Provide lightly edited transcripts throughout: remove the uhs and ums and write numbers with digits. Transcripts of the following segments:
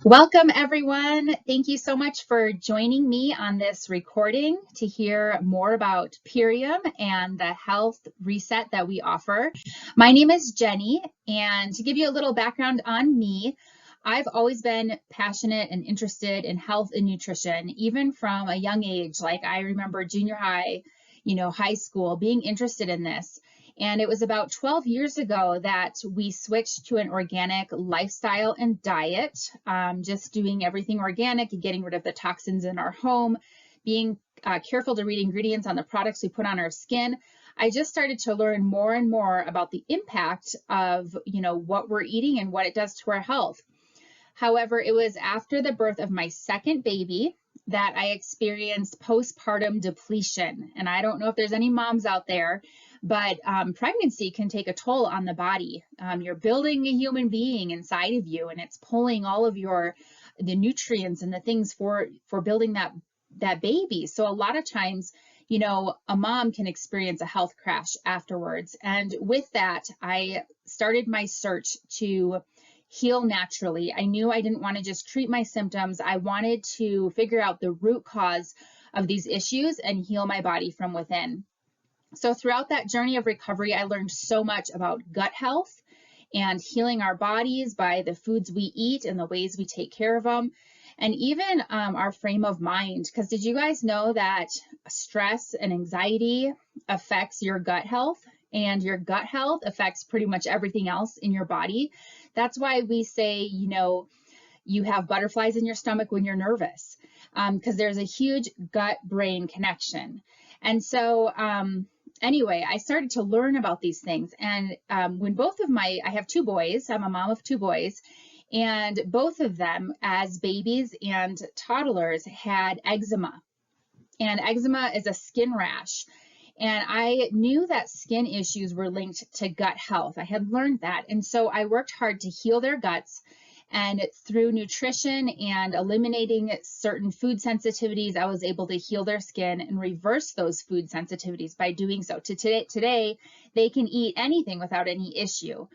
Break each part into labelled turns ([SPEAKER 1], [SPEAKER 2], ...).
[SPEAKER 1] Welcome, everyone. Thank you so much for joining me on this recording to hear more about Purium and the health reset that we offer. My name is Jenny, and to give you a little background on me, I've always been passionate and interested in health and nutrition, even from a young age. Like I remember junior high, high school, being interested in this. And it was about 12 years ago that we switched to an organic lifestyle and diet, just doing everything organic and getting rid of the toxins in our home, being careful to read ingredients on the products we put on our skin. I just started to learn more and more about the impact of, what we're eating and what it does to our health. However, it was after the birth of my second baby that I experienced postpartum depletion. And I don't know if there's any moms out there, but pregnancy can take a toll on the body. You're building a human being inside of you, and it's pulling all of the nutrients and the things for building that baby. So a lot of times, a mom can experience a health crash afterwards. And with that, I started my search to heal naturally. I knew I didn't want to just treat my symptoms. I wanted to figure out the root cause of these issues and heal my body from within. So throughout that journey of recovery, I learned so much about gut health and healing our bodies by the foods we eat and the ways we take care of them, and even our frame of mind. Because did you guys know that stress and anxiety affects your gut health, and your gut health affects pretty much everything else in your body? That's why we say, you have butterflies in your stomach when you're nervous, because there's a huge gut-brain connection. And so, anyway, I started to learn about these things. And when I have two boys, I'm a mom of two boys, and both of them as babies and toddlers had eczema. And eczema is a skin rash. And I knew that skin issues were linked to gut health. I had learned that. And so I worked hard to heal their guts. And through nutrition and eliminating certain food sensitivities, I was able to heal their skin and reverse those food sensitivities by doing so. Today, they can eat anything without any issue.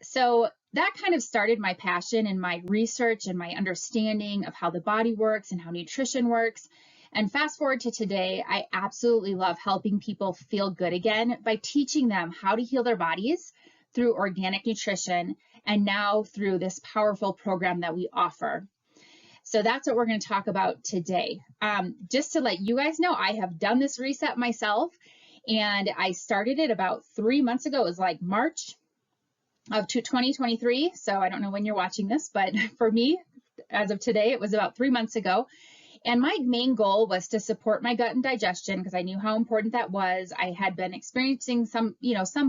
[SPEAKER 1] So that kind of started my passion and my research and my understanding of how the body works and how nutrition works. And fast forward to today, I absolutely love helping people feel good again by teaching them how to heal their bodies through organic nutrition, and now through this powerful program that we offer. So that's what we're going to talk about today. Just to let you guys know, I have done this reset myself, and I started it about 3 months ago. It was like March of 2023. So I don't know when you're watching this, but for me, as of today, it was about 3 months ago. And my main goal was to support my gut and digestion, because I knew how important that was. I had been experiencing some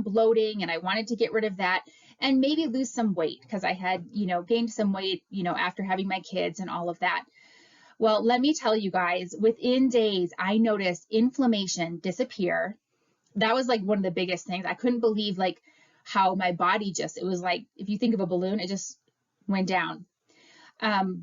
[SPEAKER 1] bloating, and I wanted to get rid of that and maybe lose some weight, because I had, gained some weight, after having my kids and all of that. Well, let me tell you guys, within days, I noticed inflammation disappear. That was like one of the biggest things. I couldn't believe how my body it was like, if you think of a balloon, it just went down.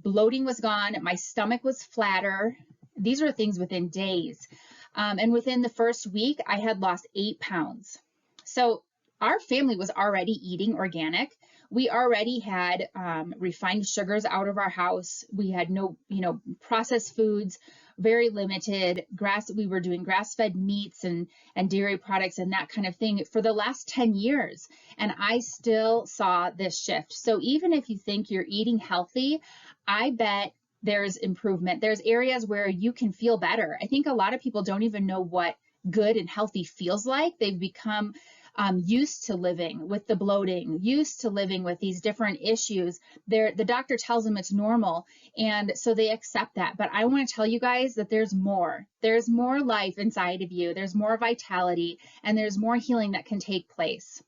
[SPEAKER 1] Bloating was gone. My stomach was flatter. These were things within days. And within the first week, I had lost 8 pounds. So our family was already eating organic. We already had refined sugars out of our house. We had no, processed foods, very limited we were doing grass-fed meats and dairy products and that kind of thing for the last 10 years. And I still saw this shift. So even if you think you're eating healthy, I bet there's improvement. There's areas where you can feel better. I think a lot of people don't even know what good and healthy feels like. They've become used to living with the bloating, used to living with these different issues. The doctor tells them it's normal, and so they accept that. But I want to tell you guys that there's more. There's more life inside of you. There's more vitality, and there's more healing that can take place.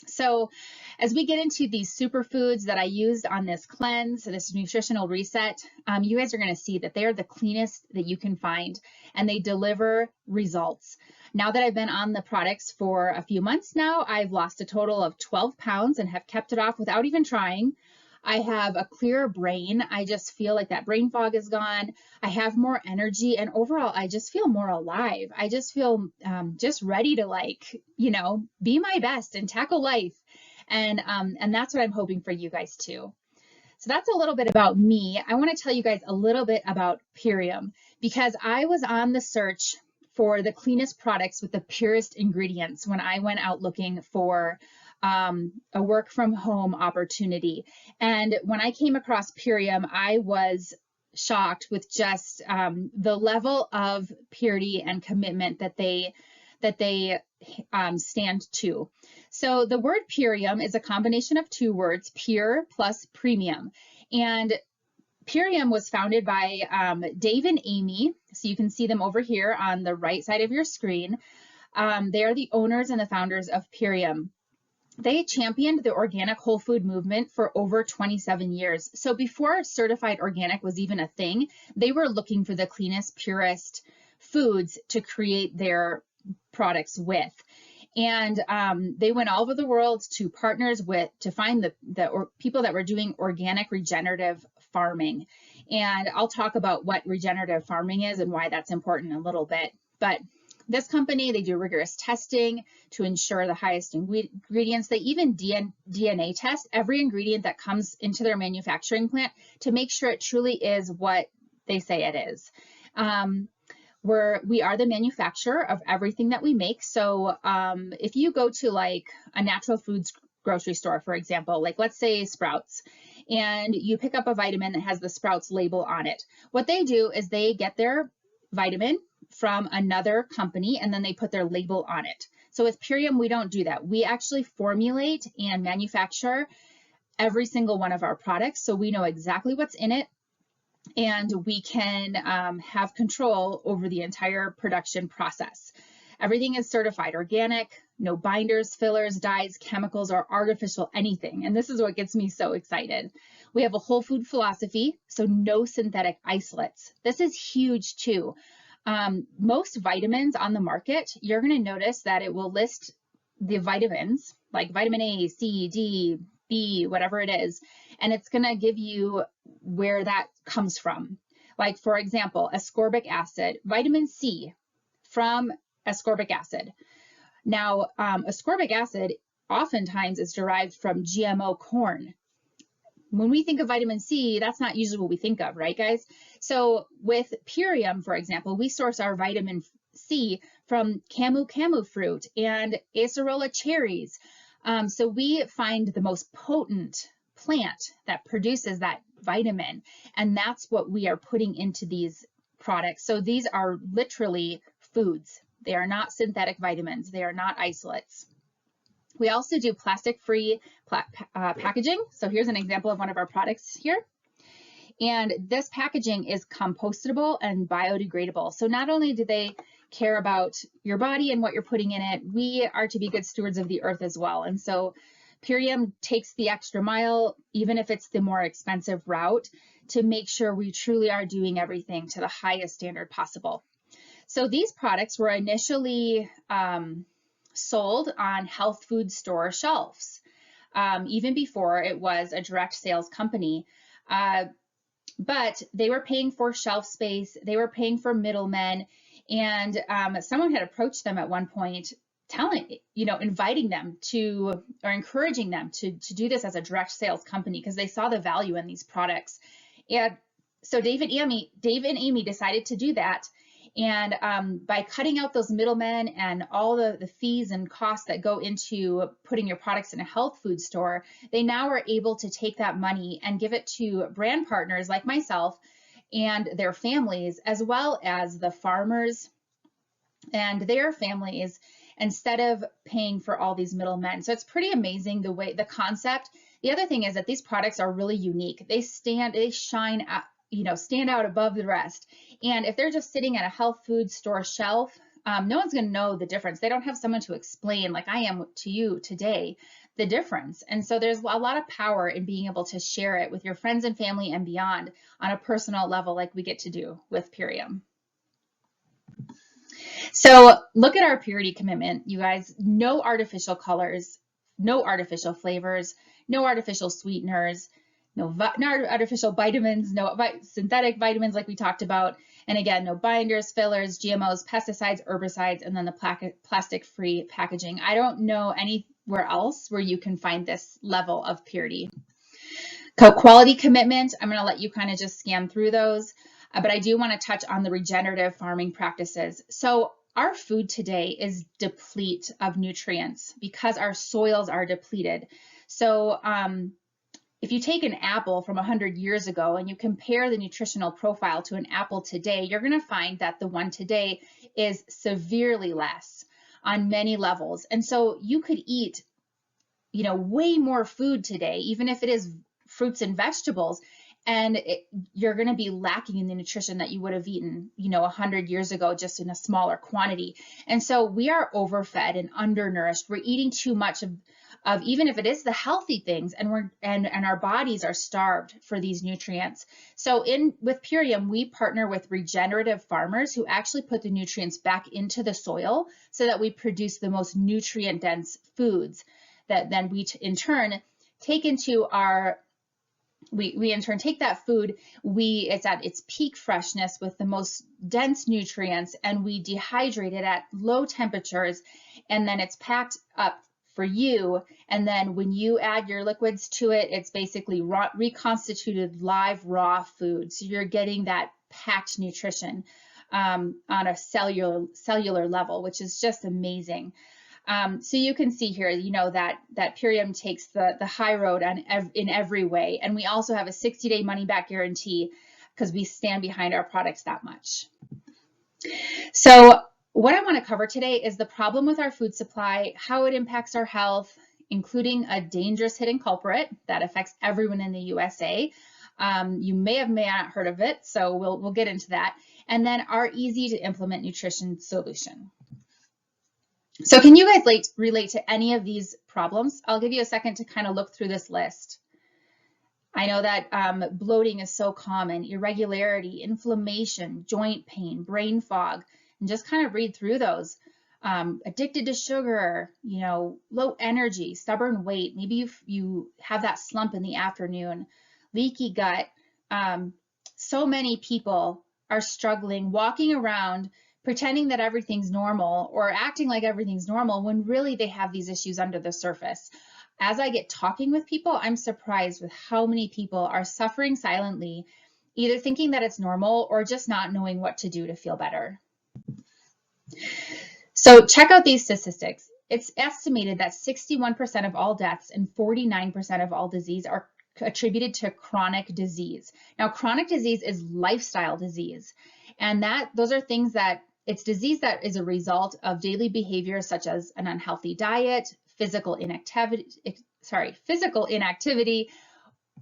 [SPEAKER 1] So as we get into these superfoods that I used on this cleanse, this nutritional reset, you guys are going to see that they are the cleanest that you can find, and they deliver results. Now that I've been on the products for a few months now, I've lost a total of 12 pounds and have kept it off without even trying. I have a clearer brain. I just feel like that brain fog is gone. I have more energy, and overall, I just feel more alive. I just feel just ready to be my best and tackle life. And that's what I'm hoping for you guys too. So that's a little bit about me. I want to tell you guys a little bit about Purium because I was on the search for the cleanest products with the purest ingredients when I went out looking for a work from home opportunity. And when I came across Purium, I was shocked with just the level of purity and commitment that they stand to. So the word Purium is a combination of two words, pure plus premium. And Purium was founded by Dave and Amy. So you can see them over here on the right side of your screen. They are the owners and the founders of Purium. They championed the organic whole food movement for over 27 years. So before certified organic was even a thing, they were looking for the cleanest, purest foods to create their products with. And they went all over the world to partners to find the people that were doing organic regenerative farming. And I'll talk about what regenerative farming is and why that's important in a little bit. But this company, they do rigorous testing to ensure the highest ingredients. They even DNA test every ingredient that comes into their manufacturing plant to make sure it truly is what they say it is. We are the manufacturer of everything that we make. So if you go to like a natural foods grocery store, for example, like let's say Sprouts, and you pick up a vitamin that has the Sprouts label on it, what they do is they get their vitamin from another company and then they put their label on it. So with Purium, we don't do that. We actually formulate and manufacture every single one of our products. So we know exactly what's in it, and we can have control over the entire production process. Everything is certified organic, no binders, fillers, dyes, chemicals, or artificial anything. And this is what gets me so excited. We have a whole food philosophy, so no synthetic isolates. This is huge too. Most vitamins on the market, you're going to notice that it will list the vitamins like vitamin A, C, D, B, whatever it is, and it's going to give you where that comes from. Like, for example, ascorbic acid, vitamin C from ascorbic acid. Now, ascorbic acid oftentimes is derived from GMO corn. When we think of vitamin C, that's not usually what we think of, right, guys? So with Purium, for example, we source our vitamin C from camu fruit and acerola cherries. So we find the most potent plant that produces that vitamin, and that's what we are putting into these products. So these are literally foods. They are not synthetic vitamins. They are not isolates. We also do plastic-free packaging. So here's an example of one of our products here. And this packaging is compostable and biodegradable. So not only do they care about your body and what you're putting in it, we are to be good stewards of the earth as well. And so Purium takes the extra mile, even if it's the more expensive route, to make sure we truly are doing everything to the highest standard possible. So these products were initially sold on health food store shelves, even before it was a direct sales company. But they were paying for shelf space, they were paying for middlemen, and someone had approached them at one point, inviting them to, or encouraging them to do this as a direct sales company because they saw the value in these products. And so Dave and Amy decided to do that. And by cutting out those middlemen and all the fees and costs that go into putting your products in a health food store, they now are able to take that money and give it to brand partners like myself and their families, as well as the farmers and their families, instead of paying for all these middlemen. So it's pretty amazing the concept. The other thing is that these products are really unique. They shine stand out above the rest. And if they're just sitting at a health food store shelf, no one's going to know the difference. They don't have someone to explain, like I am to you today, the difference. And so there's a lot of power in being able to share it with your friends and family and beyond on a personal level, like we get to do with Purium. So look at our purity commitment, you guys. No artificial colors, no artificial flavors, no artificial sweeteners, no artificial vitamins, no synthetic vitamins like we talked about. And again, no binders, fillers, GMOs, pesticides, herbicides, and then the plastic-free packaging. I don't know anywhere else where you can find this level of purity. Quality commitment, I'm going to let you kind of just scan through those, but I do want to touch on the regenerative farming practices. So our food today is deplete of nutrients because our soils are depleted. So if you take an apple from 100 years ago and you compare the nutritional profile to an apple today, you're going to find that the one today is severely less on many levels. And so you could eat, way more food today, even if it is fruits and vegetables, and you're going to be lacking in the nutrition that you would have eaten, 100 years ago, just in a smaller quantity. And so we are overfed and undernourished. We're eating too much of even if it is the healthy things, and our bodies are starved for these nutrients. So with Purium, we partner with regenerative farmers who actually put the nutrients back into the soil so that we produce the most nutrient dense foods that then we in turn take into our we in turn take that food, it's at its peak freshness with the most dense nutrients, and we dehydrate it at low temperatures, and then it's packed up for you. And then when you add your liquids to it, it's basically reconstituted live raw food. So you're getting that packed nutrition on a cellular level, which is just amazing. So you can see here, that Purium takes the high road in every way. And we also have a 60-day money-back guarantee because we stand behind our products that much. So what I want to cover today is the problem with our food supply, how it impacts our health, including a dangerous hidden culprit that affects everyone in the USA. You may have not heard of it, so we'll get into that. And then our easy to implement nutrition solution. So can you guys relate to any of these problems? I'll give you a second to kind of look through this list. I know that bloating is so common, irregularity, inflammation, joint pain, brain fog, and just kind of read through those. Addicted to sugar, low energy, stubborn weight. Maybe you have that slump in the afternoon, leaky gut. So many people are struggling, walking around pretending that everything's normal or acting like everything's normal when really they have these issues under the surface. As I get talking with people, I'm surprised with how many people are suffering silently, either thinking that it's normal or just not knowing what to do to feel better. So check out these statistics. It's estimated that 61% of all deaths and 49% of all disease are attributed to chronic disease. Now, chronic disease is lifestyle disease, and those are things that it's disease that is a result of daily behaviors such as an unhealthy diet, physical inactivity,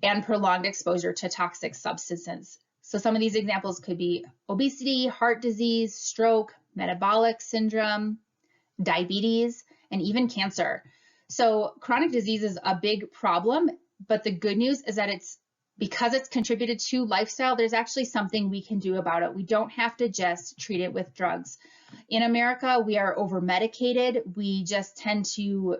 [SPEAKER 1] and prolonged exposure to toxic substances. So some of these examples could be obesity, heart disease, stroke, metabolic syndrome, diabetes, and even cancer. So chronic disease is a big problem, but the good news is that because it's contributed to lifestyle, there's actually something we can do about it. We don't have to just treat it with drugs. In America, we are over-medicated. We just tend to,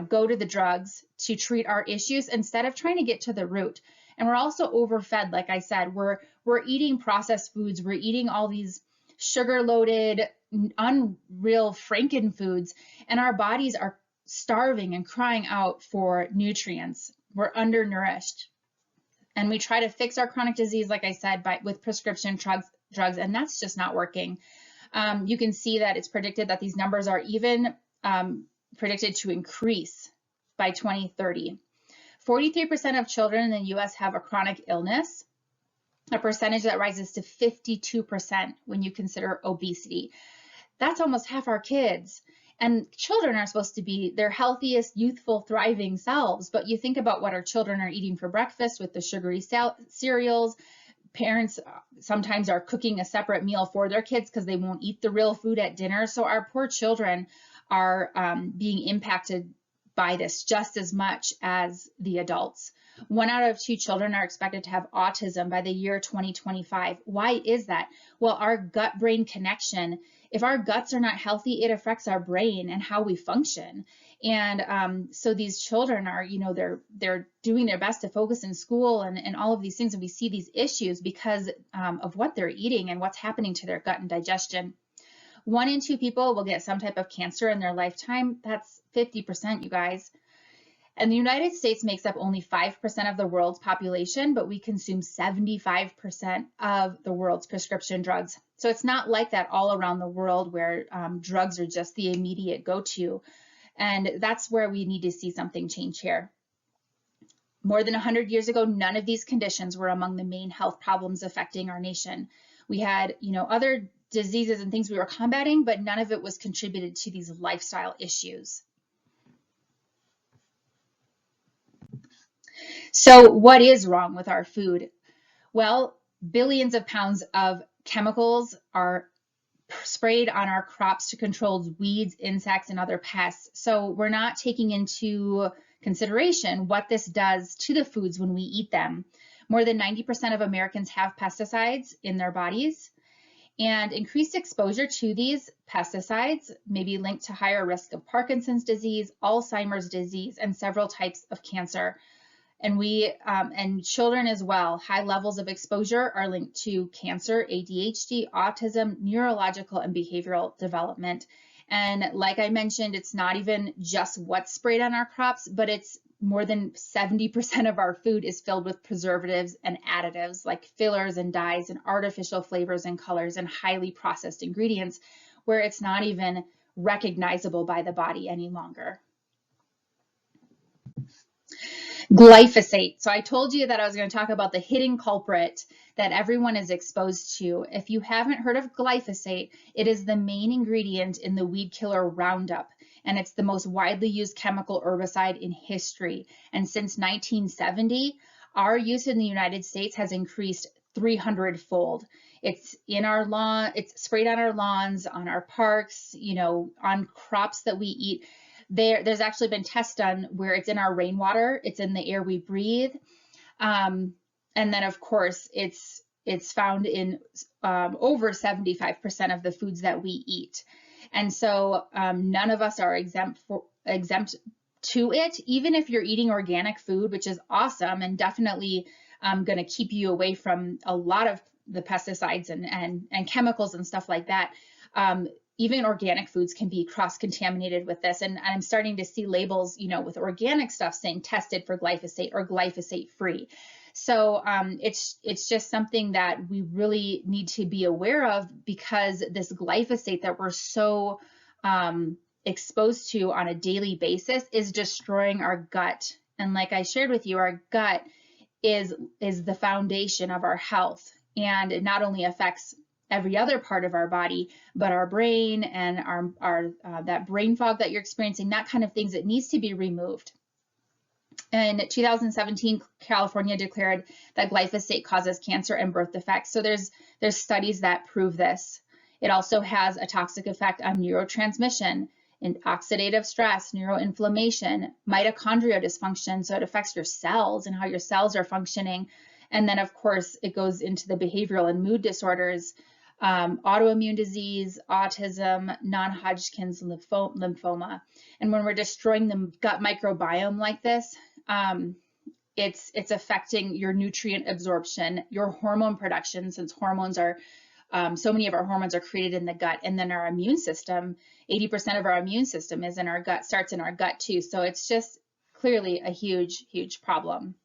[SPEAKER 1] go to the drugs to treat our issues instead of trying to get to the root. And we're also overfed, like I said. We're eating processed foods. We're eating all these sugar-loaded, unreal Franken foods, and our bodies are starving and crying out for nutrients. We're undernourished. And we try to fix our chronic disease, like I said, with prescription drugs, and that's just not working. You can see that it's predicted that these numbers are even predicted to increase by 2030. 43% of children in the U.S. have a chronic illness, a percentage that rises to 52% when you consider obesity. That's almost half our kids. And children are supposed to be their healthiest, youthful, thriving selves. But you think about what our children are eating for breakfast with the sugary cereals. Parents sometimes are cooking a separate meal for their kids because they won't eat the real food at dinner. So our poor children are being impacted by this just as much as the adults. 1 out of 2 children are expected to have autism by the year 2025. Why is that? Well, our gut-brain connection, if our guts are not healthy, it affects our brain and how we function. And so these children are, they're doing their best to focus in school and all of these things. And we see these issues because of what they're eating and what's happening to their gut and digestion. 1 in 2 people will get some type of cancer in their lifetime. That's 50%, you guys. And the United States makes up only 5% of the world's population, but we consume 75% of the world's prescription drugs. So it's not like that all around the world where drugs are just the immediate go-to. And that's where we need to see something change here. More than 100 years ago, none of these conditions were among the main health problems affecting our nation. We had, other diseases and things we were combating, but none of it was contributed to these lifestyle issues. So what is wrong with our food? Well, billions of pounds of chemicals are sprayed on our crops to control weeds, insects, and other pests. So we're not taking into consideration what this does to the foods when we eat them. More than 90% of Americans have pesticides in their bodies, and increased exposure to these pesticides may be linked to higher risk of Parkinson's disease, Alzheimer's disease, and several types of cancer. And and children as well, high levels of exposure are linked to cancer, ADHD, autism, neurological and behavioral development. And like I mentioned, it's not even just what's sprayed on our crops, but it's more than 70% of our food is filled with preservatives and additives like fillers and dyes and artificial flavors and colors and highly processed ingredients where it's not even recognizable by the body any longer. Glyphosate. So I told you that I was going to talk about the hidden culprit that everyone is exposed to. If you haven't heard of glyphosate, it is the main ingredient in the weed killer Roundup, and it's the most widely used chemical herbicide in history. And since 1970, our use in the United States has increased 300-fold. It's in our lawn, it's sprayed on our lawns, on our parks, on crops that we eat. There's actually been tests done where it's in our rainwater, it's in the air we breathe, and then of course it's found in over 75% of the foods that we eat, and so none of us are exempt to it. Even if you're eating organic food, which is awesome and definitely going to keep you away from a lot of the pesticides and chemicals and stuff like that. Even organic foods can be cross-contaminated with this. And I'm starting to see labels, with organic stuff saying tested for glyphosate or glyphosate free. So it's just something that we really need to be aware of, because this glyphosate that we're so exposed to on a daily basis is destroying our gut. And like I shared with you, our gut is the foundation of our health. And it not only affects every other part of our body, but our brain and our that brain fog that you're experiencing, that kind of things, it needs to be removed. In 2017, California declared that glyphosate causes cancer and birth defects. So there's studies that prove this. It also has a toxic effect on neurotransmission and oxidative stress, neuroinflammation, mitochondrial dysfunction. So it affects your cells and how your cells are functioning. And then of course it goes into the behavioral and mood disorders, autoimmune disease, autism, non-Hodgkin's lymphoma. And when we're destroying the gut microbiome like this, it's affecting your nutrient absorption, your hormone production, since hormones are, so many of our hormones are created in the gut, and then our immune system, 80% of our immune system is in our gut, starts in our gut too. So it's just clearly a huge, huge problem.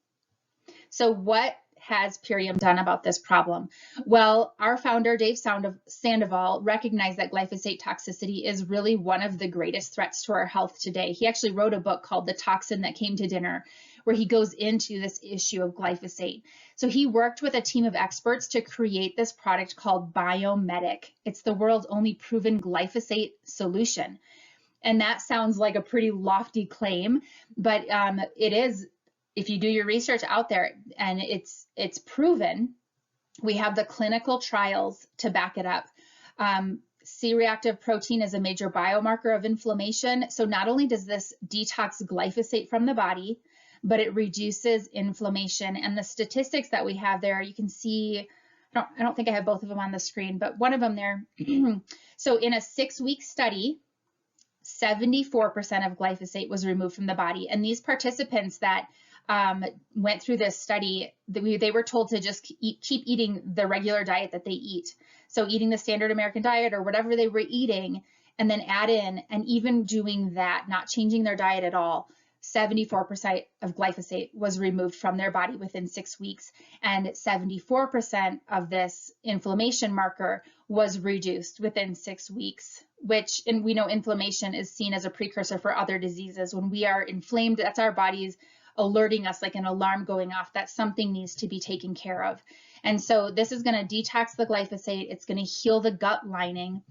[SPEAKER 1] So what has Purium done about this problem? Well, our founder, Dave Sandoval, recognized that glyphosate toxicity is really one of the greatest threats to our health today. He actually wrote a book called The Toxin That Came to Dinner, where he goes into this issue of glyphosate. So he worked with a team of experts to create this product called Biomedic. It's the world's only proven glyphosate solution. And that sounds like a pretty lofty claim, but it is. If you do your research out there, and it's proven, we have the clinical trials to back it up. C-reactive protein is a major biomarker of inflammation. So not only does this detox glyphosate from the body, but it reduces inflammation. And the statistics that we have there, you can see, I don't think I have both of them on the screen, but one of them there. So in a 6-week study, 74% of glyphosate was removed from the body. And these participants that went through this study, they were told to just keep eating the regular diet that they eat. So eating the standard American diet or whatever they were eating, and then add in, and even doing that, not changing their diet at all, 74% of glyphosate was removed from their body within 6 weeks, and 74% of this inflammation marker was reduced within 6 weeks, which, and we know inflammation is seen as a precursor for other diseases. When we are inflamed, that's our body's alerting us, like an alarm going off, that something needs to be taken care of. And so this is going to detox the glyphosate. It's going to heal the gut lining.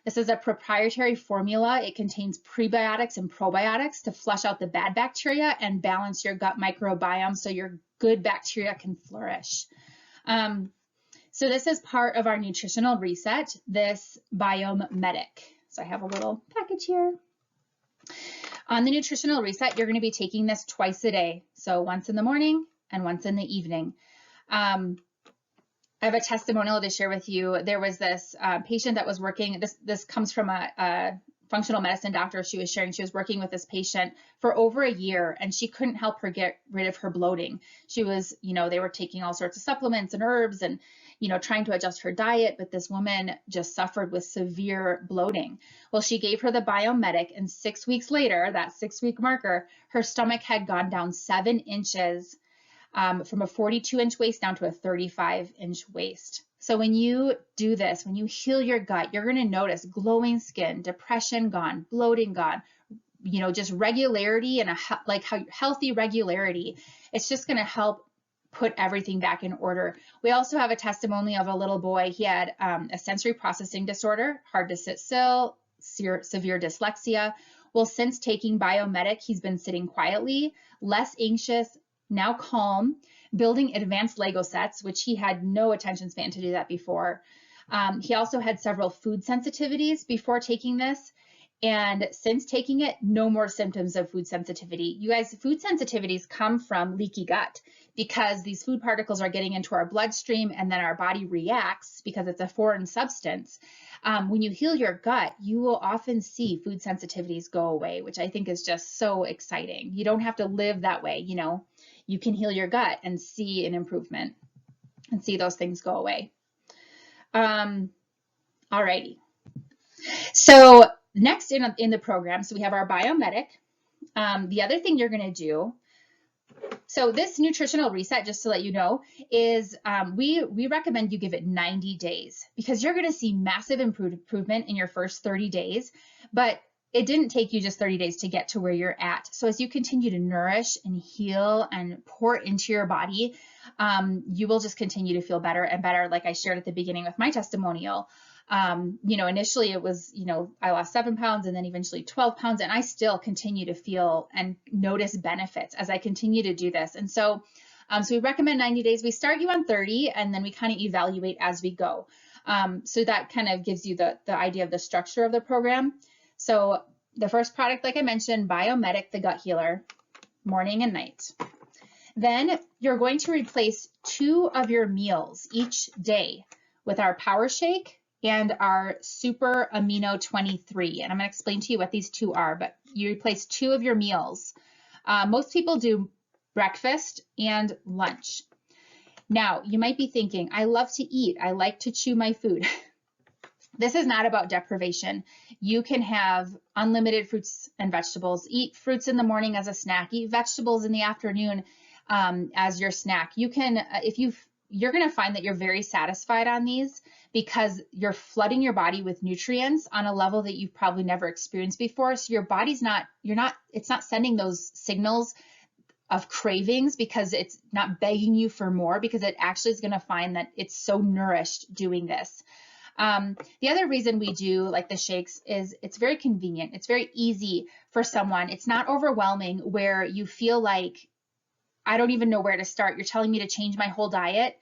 [SPEAKER 1] This is a proprietary formula. It contains prebiotics and probiotics to flush out the bad bacteria and balance your gut microbiome so your good bacteria can flourish. So this is part of our nutritional reset, this Biome Medic. So I have a little package here. On the nutritional reset, you're going to be taking this twice a day. So once in the morning and once in the evening. I have a testimonial to share with you. There was this patient that was working, this comes from a functional medicine doctor. She was sharing, she was working with this patient for over a year and she couldn't help her get rid of her bloating. She was, they were taking all sorts of supplements and herbs and, trying to adjust her diet, but this woman just suffered with severe bloating. Well, she gave her the Biomedic, and 6 weeks later, that 6-week marker, her stomach had gone down 7 inches from a 42-inch waist down to a 35-inch waist. So when you do this, when you heal your gut, you're going to notice glowing skin, depression gone, bloating gone, just regularity and healthy regularity. It's just going to help put everything back in order. We also have a testimony of a little boy. He had a sensory processing disorder, hard to sit still, severe dyslexia. Well, since taking Biomedic, he's been sitting quietly, less anxious, now calm, building advanced Lego sets, which he had no attention span to do that before. He also had several food sensitivities before taking this. And since taking it, no more symptoms of food sensitivity. You guys, food sensitivities come from leaky gut because these food particles are getting into our bloodstream and then our body reacts because it's a foreign substance. When you heal your gut, you will often see food sensitivities go away, which I think is just so exciting. You don't have to live that way, you can heal your gut and see an improvement and see those things go away. Alrighty. So next in the program, so we have our Biomedic. The other thing you're going to do, so this nutritional reset, just to let you know, is we recommend you give it 90 days because you're going to see massive improvement in your first 30 days, but it didn't take you just 30 days to get to where you're at. So as you continue to nourish and heal and pour into your body, you will just continue to feel better and better. Like I shared at the beginning with my testimonial, initially it was, I lost 7 pounds and then eventually 12 pounds, and I still continue to feel and notice benefits as I continue to do this. And so, so we recommend 90 days. We start you on 30 and then we kind of evaluate as we go. So that kind of gives you the idea of the structure of the program. So the first product, like I mentioned, Biomedic, the gut healer, morning and night. Then you're going to replace 2 of your meals each day with our Power Shake and our Super Amino 23. And I'm going to explain to you what these 2 are, but you replace 2 of your meals. Most people do breakfast and lunch. Now, you might be thinking, I love to eat. I like to chew my food. This is not about deprivation. You can have unlimited fruits and vegetables. Eat fruits in the morning as a snack. Eat vegetables in the afternoon as your snack. You can, you're going to find that you're very satisfied on these because you're flooding your body with nutrients on a level that you've probably never experienced before. So your body's it's not sending those signals of cravings because it's not begging you for more, because it actually is going to find that it's so nourished doing this. The other reason we do like the shakes is it's very convenient. It's very easy for someone. It's not overwhelming where you feel like, I don't even know where to start. You're telling me to change my whole diet.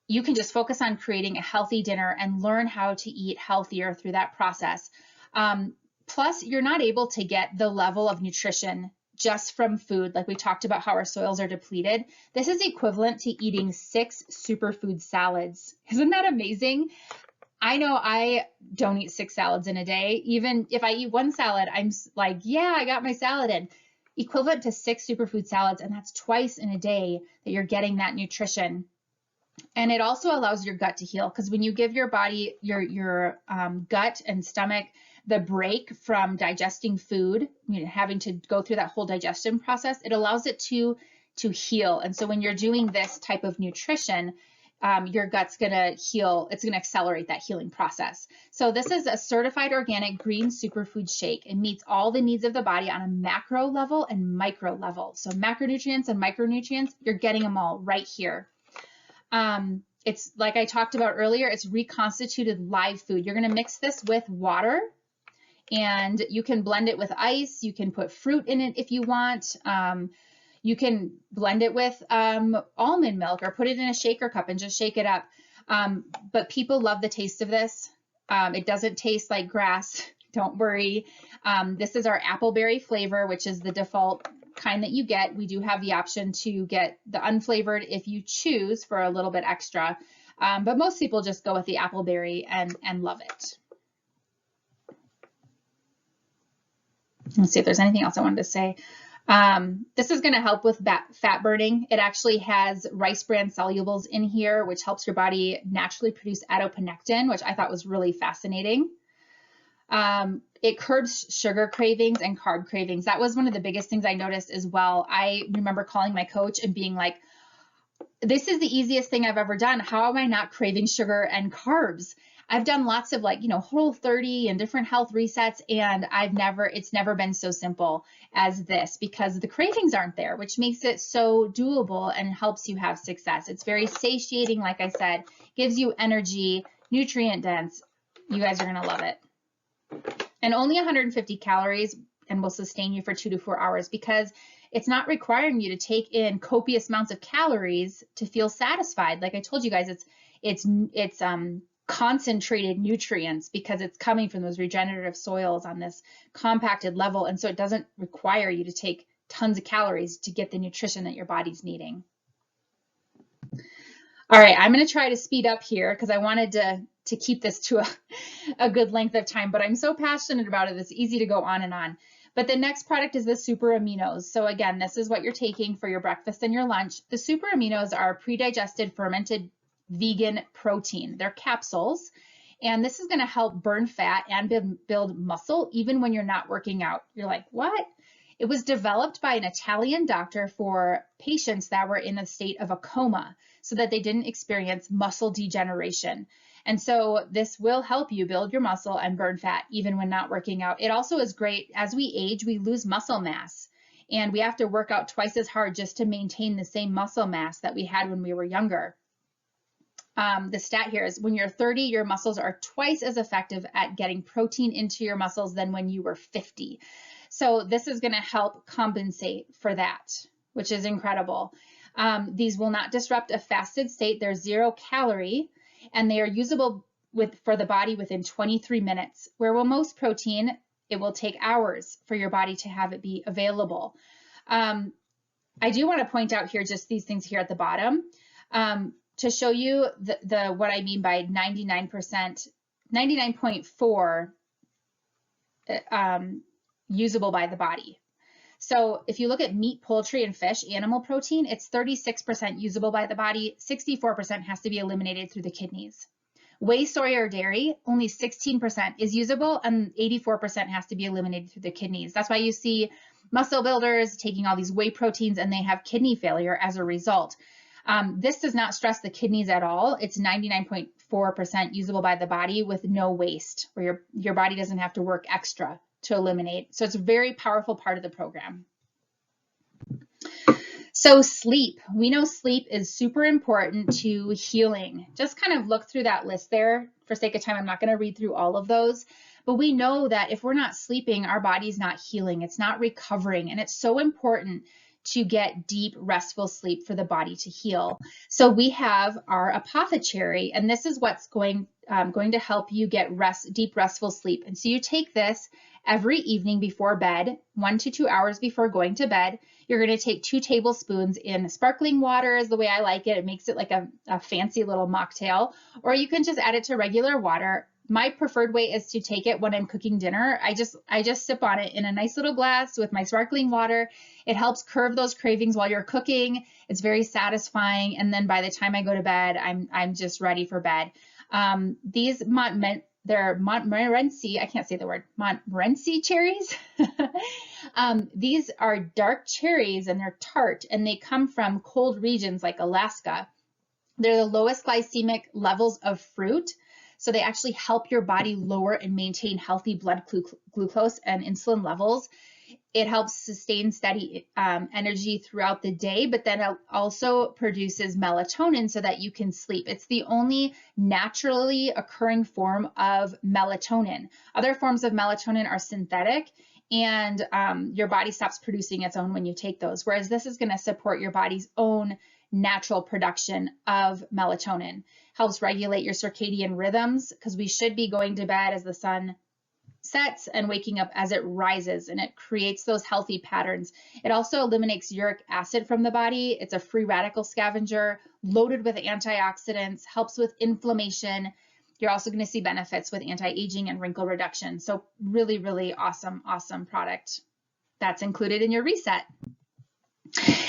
[SPEAKER 1] You can just focus on creating a healthy dinner and learn how to eat healthier through that process. Plus, you're not able to get the level of nutrition just from food. Like we talked about how our soils are depleted. This is equivalent to eating 6 superfood salads. Isn't that amazing? I know I don't eat 6 salads in a day. Even if I eat 1 salad, I'm like, yeah, I got my salad in. Equivalent to 6 superfood salads, and that's twice in a day that you're getting that nutrition. And it also allows your gut to heal, because when you give your body, your gut and stomach the break from digesting food, having to go through that whole digestion process. It allows it to heal. And so when you're doing this type of nutrition, your gut's going to heal. It's going to accelerate that healing process. So this is a certified organic green superfood shake. It meets all the needs of the body on a macro level and micro level. So macronutrients and micronutrients, you're getting them all right here. It's like I talked about earlier, it's reconstituted live food. You're going to mix this with water, and you can blend it with ice. You can put fruit in it if you want. You can blend it with almond milk or put it in a shaker cup and just shake it up. But people love the taste of this. It doesn't taste like grass. Don't worry. This is our appleberry flavor, which is the default kind that you get. We do have the option to get the unflavored if you choose for a little bit extra. But most people just go with the appleberry and love it. Let's see if there's anything else I wanted to say. This is going to help with fat burning. It actually has rice bran solubles in here, which helps your body naturally produce adiponectin, which I thought was really fascinating. It curbs sugar cravings and carb cravings. That was one of the biggest things I noticed as well. I remember calling my coach and being like, this is the easiest thing I've ever done. How am I not craving sugar and carbs? I've done lots of Whole30 and different health resets, and it's never been so simple as this because the cravings aren't there, which makes it so doable and helps you have success. It's very satiating, like I said, gives you energy, nutrient dense. You guys are going to love it. And only 150 calories and will sustain you for 2 to 4 hours because it's not requiring you to take in copious amounts of calories to feel satisfied. Like I told you guys, it's concentrated nutrients because it's coming from those regenerative soils on this compacted level. And so it doesn't require you to take tons of calories to get the nutrition that your body's needing. All right, I'm going to try to speed up here because I wanted to keep this to a good length of time, but I'm so passionate about it, it's easy to go on and on. But the next product is the super aminos. So again, this is what you're taking for your breakfast and your lunch. The super aminos are pre-digested fermented vegan protein. They're capsules, and this is going to help burn fat and build muscle even when you're not working out. You're like, what? It was developed by an Italian doctor for patients that were in a state of a coma so that they didn't experience muscle degeneration. And so this will help you build your muscle and burn fat even when not working out. It also is great. As we age, we lose muscle mass, and we have to work out twice as hard just to maintain the same muscle mass that we had when we were younger. The stat here is when you're 30, your muscles are twice as effective at getting protein into your muscles than when you were 50. So this is going to help compensate for that, which is incredible. These will not disrupt a fasted state. They're 0 calorie, and they are usable for the body within 23 minutes, where with most protein, it will take hours for your body to have it be available. I do want to point out here just these things here at the bottom. To show you what I mean by 99.4 usable by the body. So if you look at meat, poultry, and fish, animal protein, it's 36% usable by the body, 64% has to be eliminated through the kidneys. Whey, soy, or dairy, only 16% is usable, and 84% has to be eliminated through the kidneys. That's why you see muscle builders taking all these whey proteins and they have kidney failure as a result. This does not stress the kidneys at all. It's 99.4% usable by the body with no waste, where your body doesn't have to work extra to eliminate. So it's a very powerful part of the program. So sleep, we know sleep is super important to healing. Just kind of look through that list there. For sake of time, I'm not going to read through all of those, but we know that if we're not sleeping, our body's not healing. It's not recovering. And it's so important to get deep, restful sleep for the body to heal. So we have our apothecary, and this is what's going to help you get deep, restful sleep. And so you take this every evening before bed, 1 to 2 hours before going to bed. You're going to take 2 tablespoons in sparkling water is the way I like it. It makes it like a fancy little mocktail, or you can just add it to regular water. My preferred way is to take it when I'm cooking dinner. I just sip on it in a nice little glass with my sparkling water. It helps curb those cravings while you're cooking. It's very satisfying. And then by the time I go to bed, I'm just ready for bed. they're Montmorency, I can't say the word, Montmorency cherries. These are dark cherries and they're tart and they come from cold regions like Alaska. They're the lowest glycemic levels of fruit. So they actually help your body lower and maintain healthy blood glucose and insulin levels. It helps sustain steady energy throughout the day, but then it also produces melatonin so that you can sleep. It's the only naturally occurring form of melatonin. Other forms of melatonin are synthetic, and your body stops producing its own when you take those, whereas this is going to support your body's own natural production of melatonin. Helps regulate your circadian rhythms because we should be going to bed as the sun sets and waking up as it rises, and it creates those healthy patterns. It also eliminates uric acid from the body. It's a free radical scavenger, loaded with antioxidants, helps with inflammation. You're also going to see benefits with anti-aging and wrinkle reduction. So really, really awesome, awesome product that's included in your reset.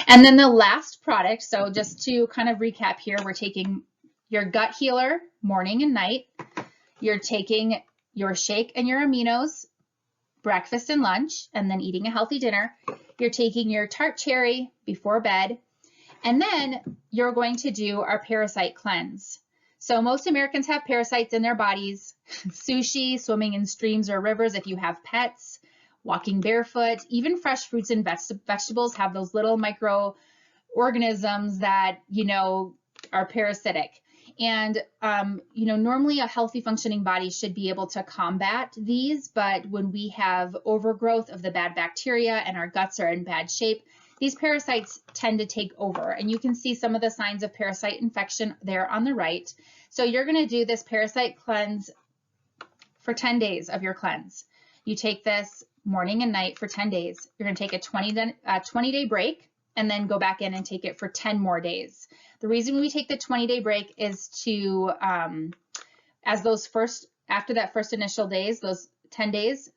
[SPEAKER 1] And then the last product, so just to kind of recap here, we're taking your gut healer morning and night. You're taking your shake and your aminos, breakfast and lunch, and then eating a healthy dinner. You're taking your tart cherry before bed, and then you're going to do our parasite cleanse. So most Americans have parasites in their bodies. Sushi, swimming in streams or rivers if you have pets, walking barefoot, even fresh fruits and vegetables have those little microorganisms that, are parasitic. And, normally a healthy functioning body should be able to combat these, but when we have overgrowth of the bad bacteria and our guts are in bad shape, these parasites tend to take over. And you can see some of the signs of parasite infection there on the right. So you're going to do this parasite cleanse for 10 days of your cleanse. You take this morning and night for 10 days. You're going to take a 20-day break and then go back in and take it for 10 more days. The reason we take the 20-day break is to, after that first initial days, those 10 days,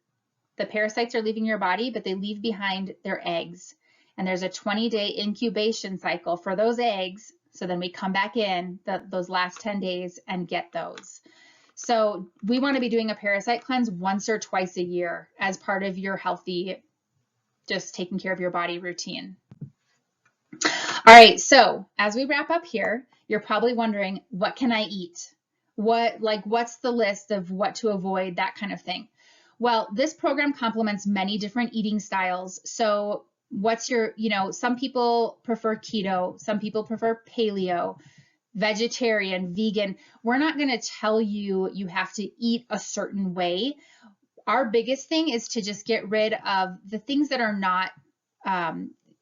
[SPEAKER 1] the parasites are leaving your body, but they leave behind their eggs. And there's a 20-day incubation cycle for those eggs. So then we come back in those last 10 days and get those. So we want to be doing a parasite cleanse once or twice a year as part of your healthy, just taking care of your body routine. All right, so as we wrap up here, you're probably wondering, what can I eat? What's the list of what to avoid, that kind of thing? Well, this program complements many different eating styles. So some people prefer keto, some people prefer paleo, vegetarian, vegan. We're not going to tell you have to eat a certain way. Our biggest thing is to just get rid of the things that are not,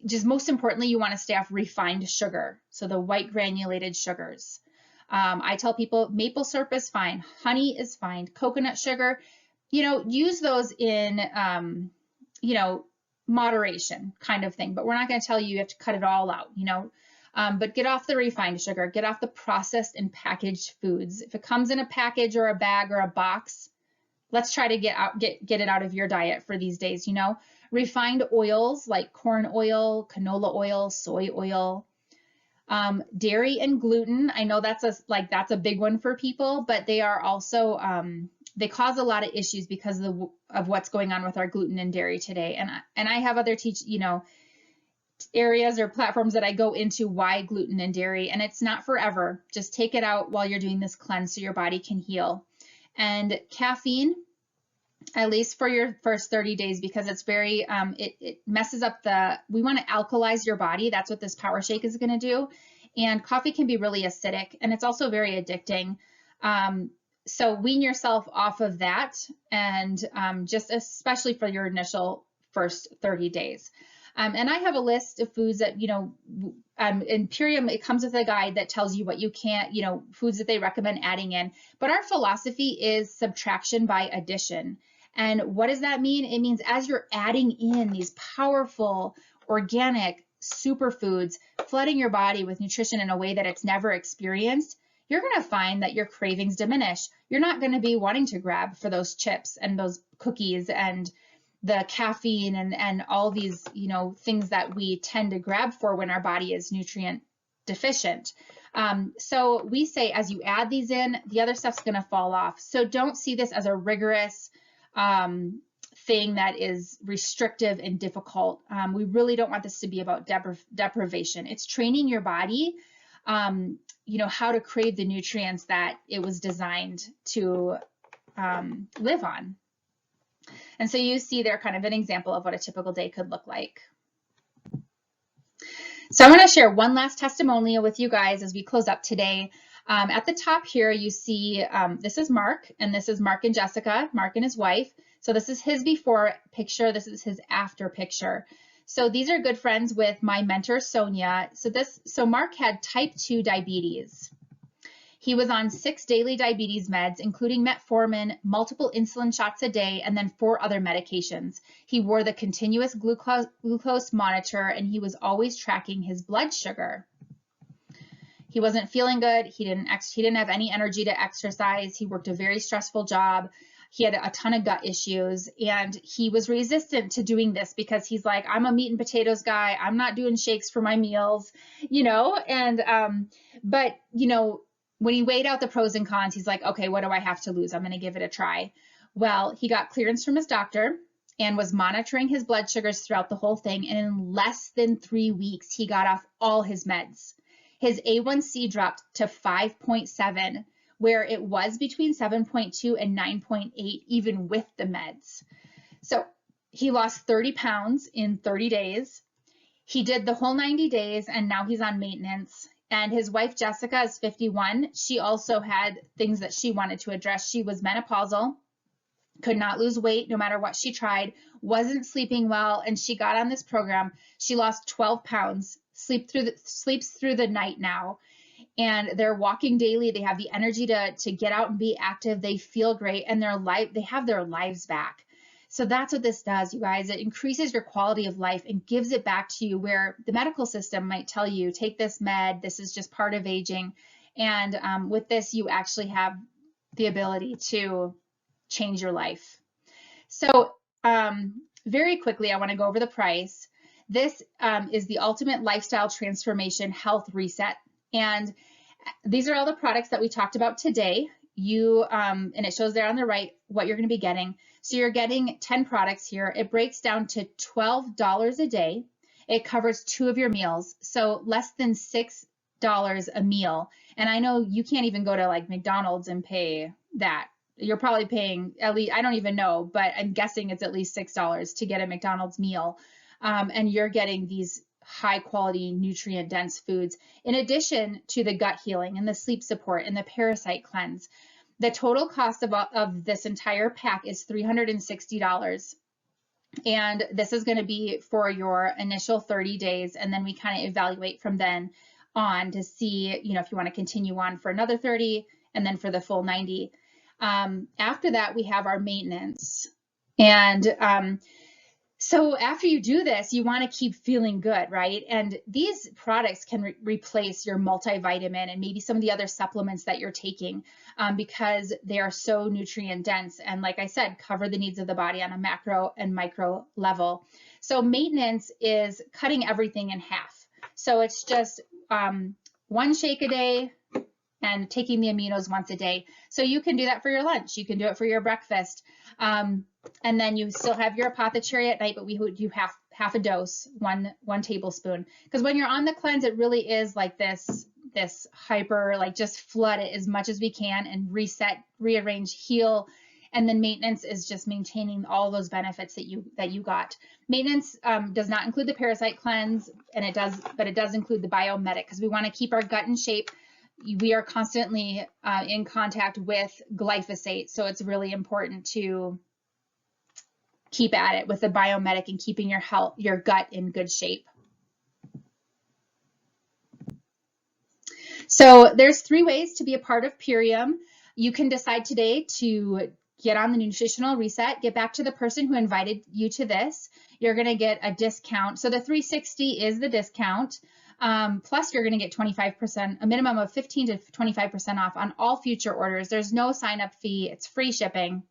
[SPEAKER 1] just most importantly, you want to stay off refined sugar. So the white granulated sugars. I tell people maple syrup is fine. Honey is fine. Coconut sugar, use those in, moderation kind of thing. But we're not going to tell you have to cut it all out, but get off the refined sugar, get off the processed and packaged foods. If it comes in a package or a bag or a box, let's try to get it out of your diet for these days, Refined oils like corn oil, canola oil, soy oil, dairy and gluten. I know that's a big one for people, but they are also, they cause a lot of issues because of what's going on with our gluten and dairy today. And I have other areas or platforms that I go into why gluten and dairy, and it's not forever. Just take it out while you're doing this cleanse so your body can heal. And caffeine, at least for your first 30 days, because it's very, it messes up we want to alkalize your body. That's what this power shake is going to do. And coffee can be really acidic, and it's also very addicting. So wean yourself off of that, and just especially for your initial first 30 days. And I have a list of foods that, in Purium, it comes with a guide that tells you what you can't, foods that they recommend adding in. But our philosophy is subtraction by addition. And what does that mean? It means as you're adding in these powerful, organic superfoods, flooding your body with nutrition in a way that it's never experienced, you're going to find that your cravings diminish. You're not going to be wanting to grab for those chips and those cookies and the caffeine and all these, things that we tend to grab for when our body is nutrient deficient. So we say as you add these in, the other stuff's going to fall off. So don't see this as a rigorous thing that is restrictive and difficult. We really don't want this to be about deprivation. It's training your body, how to crave the nutrients that it was designed to live on. And so you see there kind of an example of what a typical day could look like. So I want to share one last testimonial with you guys as we close up today. At the top here, you see this is Mark, and this is Mark and Jessica, Mark and his wife. So this is his before picture. This is his after picture. So these are good friends with my mentor, Sonia. So Mark had type 2 diabetes. He was on 6 daily diabetes meds, including metformin, multiple insulin shots a day, and then 4 other medications. He wore the continuous glucose monitor, and he was always tracking his blood sugar. He wasn't feeling good. He didn't have any energy to exercise. He worked a very stressful job. He had a ton of gut issues, and he was resistant to doing this because he's like, I'm a meat and potatoes guy. I'm not doing shakes for my meals, but when he weighed out the pros and cons, he's like, okay, what do I have to lose? I'm going to give it a try. Well, he got clearance from his doctor and was monitoring his blood sugars throughout the whole thing. And in less than 3 weeks, he got off all his meds. His A1C dropped to 5.7, where it was between 7.2 and 9.8, even with the meds. So he lost 30 pounds in 30 days. He did the whole 90 days, and now he's on maintenance. And his wife, Jessica, is 51. She also had things that she wanted to address. She was menopausal, could not lose weight no matter what she tried, wasn't sleeping well, and she got on this program. She lost 12 pounds, sleeps through the night now, and they're walking daily. They have the energy to get out and be active. They feel great, and they have their lives back. So that's what this does, you guys. It increases your quality of life and gives it back to you, where the medical system might tell you, take this med, this is just part of aging. And with this, you actually have the ability to change your life. So very quickly, I want to go over the price. This is the Ultimate Lifestyle Transformation Health Reset. And these are all the products that we talked about today. And it shows there on the right what you're going to be getting. So you're getting 10 products here. It breaks down to $12 a day. It covers 2 of your meals, so less than $6 a meal. And I know you can't even go to like McDonald's and pay that. You're probably paying at least, I don't even know, but I'm guessing it's at least $6 to get a McDonald's meal. And you're getting these high quality, nutrient dense foods, in addition to the gut healing and the sleep support and the parasite cleanse. The total cost of this entire pack is $360. And this is going to be for your initial 30 days. And then we kind of evaluate from then on to see, if you want to continue on for another 30 and then for the full 90. After that, we have our maintenance. And so after you do this, you want to keep feeling good, right? And these products can replace your multivitamin and maybe some of the other supplements that you're taking because they are so nutrient dense. And like I said, cover the needs of the body on a macro and micro level. So maintenance is cutting everything in half. So it's just 1 shake a day and taking the aminos once a day. So you can do that for your lunch. You can do it for your breakfast. And then you still have your apothecary at night, but we would do half a dose, one tablespoon. Because when you're on the cleanse, it really is like this hyper, like just flood it as much as we can and reset, rearrange, heal. And then maintenance is just maintaining all those benefits that you got. Maintenance does not include the parasite cleanse, and it does include the biomedic, because we want to keep our gut in shape. We are constantly in contact with glyphosate, so it's really important to keep at it with the biomedic and keeping your gut in good shape. So there's 3 ways to be a part of Purium. You can decide today to get on the nutritional reset, get back to the person who invited you to this. You're going to get a discount. So the $360 is the discount. Plus you're going to get 25%, a minimum of 15 to 25% off on all future orders. There's no sign up fee. It's free shipping.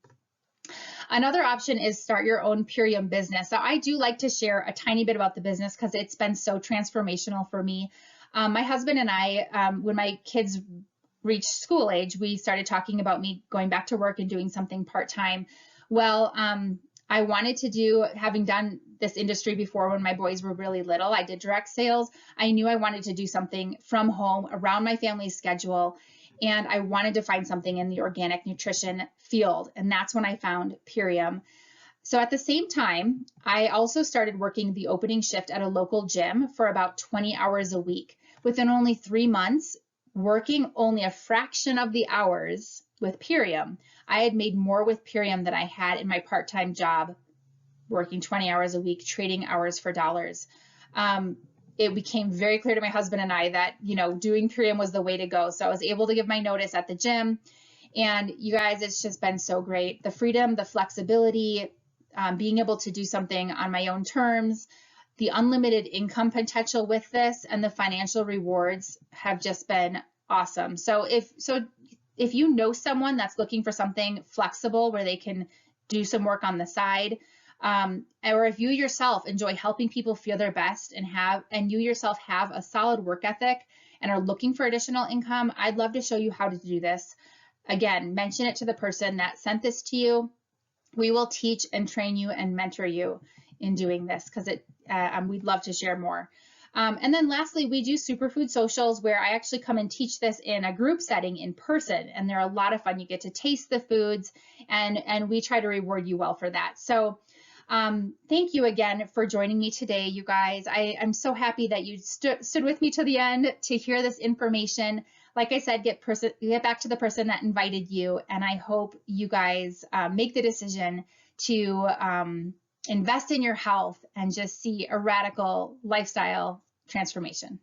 [SPEAKER 1] Another option is start your own Purium business. So I do like to share a tiny bit about the business because it's been so transformational for me. My husband and I, when my kids reached school age, we started talking about me going back to work and doing something part-time. Well, I wanted to do, having done this industry before when my boys were really little, I did direct sales. I knew I wanted to do something from home around my family's schedule. And I wanted to find something in the organic nutrition field. And that's when I found Purium. So at the same time, I also started working the opening shift at a local gym for about 20 hours a week. Within only 3 months, working only a fraction of the hours with Purium, I had made more with Purium than I had in my part-time job, working 20 hours a week, trading hours for dollars. It became very clear to my husband and I that, doing Purium was the way to go. So I was able to give my notice at the gym. And you guys, it's just been so great. The freedom, the flexibility, being able to do something on my own terms, the unlimited income potential with this, and the financial rewards have just been awesome. So if you know someone that's looking for something flexible where they can do some work on the side, or if you yourself enjoy helping people feel their best and you yourself have a solid work ethic and are looking for additional income, I'd love to show you how to do this. Again, mention it to the person that sent this to you. We will teach and train you and mentor you in doing this because we'd love to share more. And then lastly, we do superfood socials where I actually come and teach this in a group setting in person, and they're a lot of fun. You get to taste the foods, and we try to reward you well for that. So thank you again for joining me today, you guys. I'm so happy that you stood with me to the end to hear this information. Like I said, get back to the person that invited you, and I hope you guys make the decision to invest in your health and just see a radical lifestyle transformation.